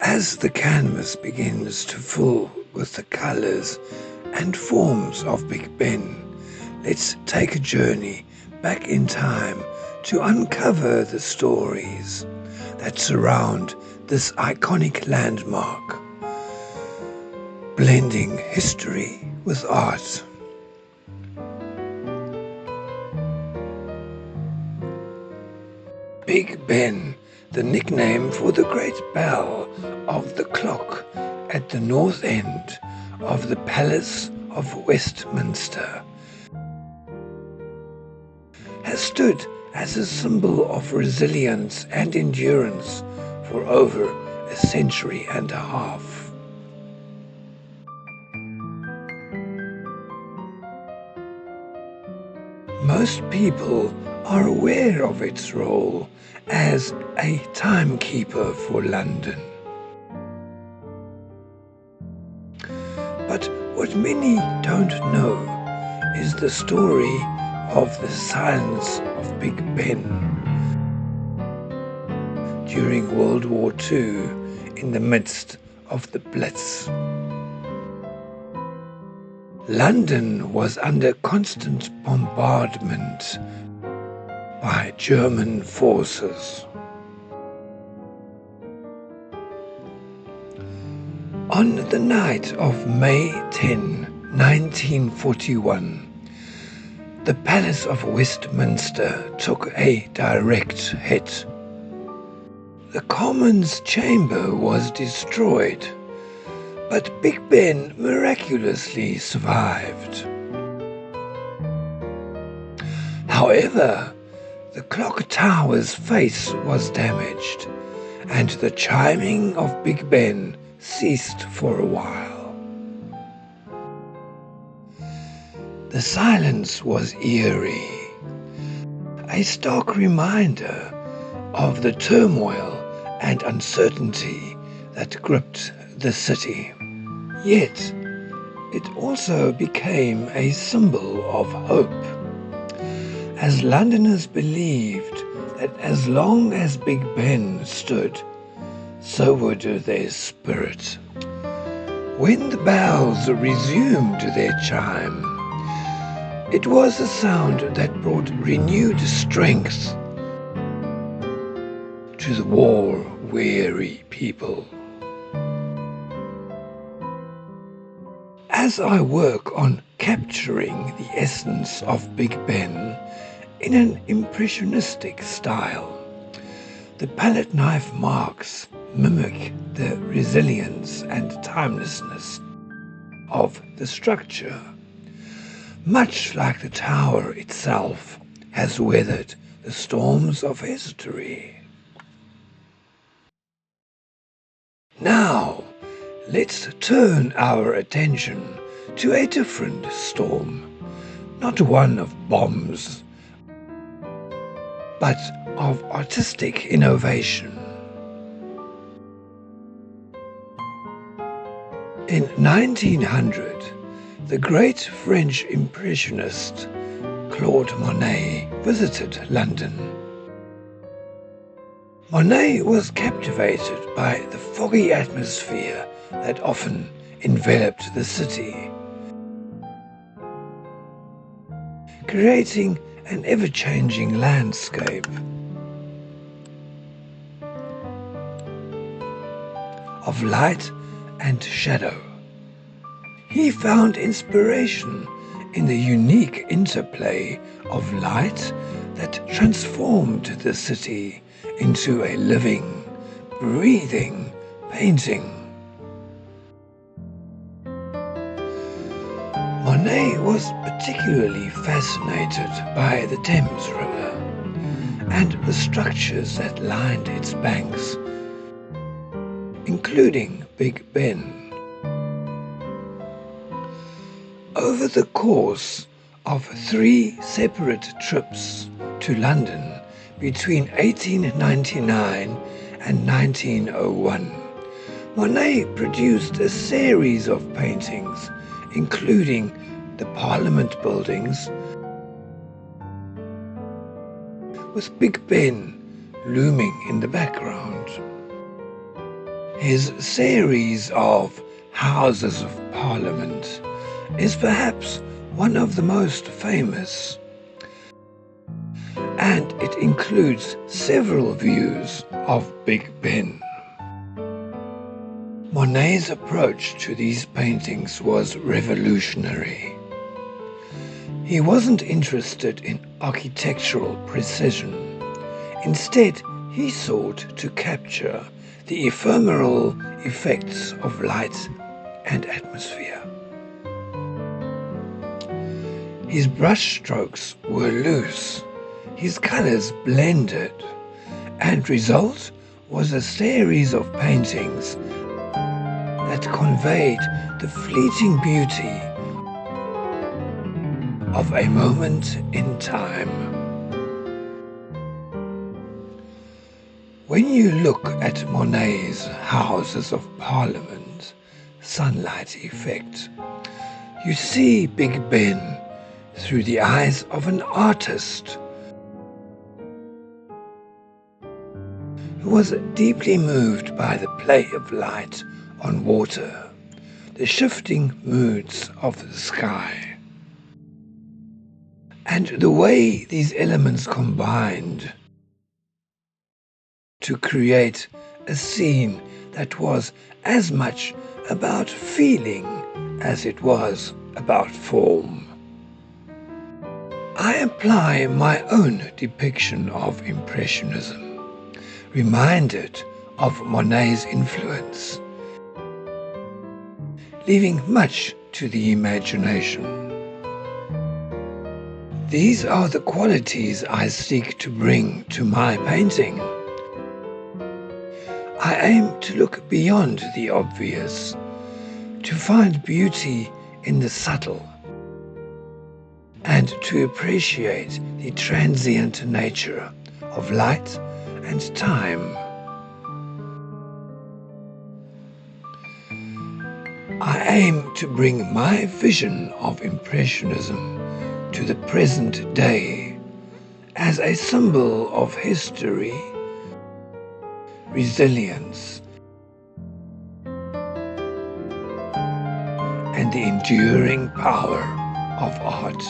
As the canvas begins to fill with the colours and forms of Big Ben, let's take a journey back in time to uncover the stories that surround this iconic landmark, blending history with art. Big Ben, the nickname for the great bell of the clock at the north end of the Palace of Westminster, has stood as a symbol of resilience and endurance for over a century and a half. Most people are aware of its role as a timekeeper for London. But what many don't know is the story of the silence of Big Ben during World War II in the midst of the Blitz. London was under constant bombardment by German forces. On the night of May 10, 1941, the Palace of Westminster took a direct hit. The Commons Chamber was destroyed, but Big Ben miraculously survived. However, the clock tower's face was damaged, and the chiming of Big Ben ceased for a while. The silence was eerie, a stark reminder of the turmoil and uncertainty that gripped the city. Yet, it also became a symbol of hope, as Londoners believed that as long as Big Ben stood, so would their spirit. When the bells resumed their chime, it was a sound that brought renewed strength to the war-weary people. As I work on capturing the essence of Big Ben in an impressionistic style, the palette knife marks mimic the resilience and timelessness of the structure, much like the tower itself has weathered the storms of history. Now, let's turn our attention to a different storm, not one of bombs, but of artistic innovation. In 1900, the great French Impressionist Claude Monet visited London. Monet was captivated by the foggy atmosphere that often enveloped the city, creating an ever-changing landscape of light and shadow. He found inspiration in the unique interplay of light that transformed the city into a living, breathing painting. Monet was particularly fascinated by the Thames River and the structures that lined its banks, including Big Ben. Over the course of 3 separate trips to London between 1899 and 1901, Monet produced a series of paintings, including the Parliament buildings, with Big Ben looming in the background. His series of Houses of Parliament is perhaps one of the most famous, and it includes several views of Big Ben. Monet's approach to these paintings was revolutionary. He wasn't interested in architectural precision. Instead, he sought to capture the ephemeral effects of light and atmosphere. His brushstrokes were loose, his colors blended, and result was a series of paintings that conveyed the fleeting beauty of a moment in time. When you look at Monet's Houses of Parliament sunlight effect, you see Big Ben through the eyes of an artist who was deeply moved by the play of light on water, the shifting moods of the sky, and the way these elements combined to create a scene that was as much about feeling as it was about form. I apply my own depiction of Impressionism, reminded of Monet's influence, leaving much to the imagination. These are the qualities I seek to bring to my painting. I aim to look beyond the obvious, to find beauty in the subtle, and to appreciate the transient nature of light and time. I aim to bring my vision of Impressionism to the present day as a symbol of history, resilience, and the enduring power of art.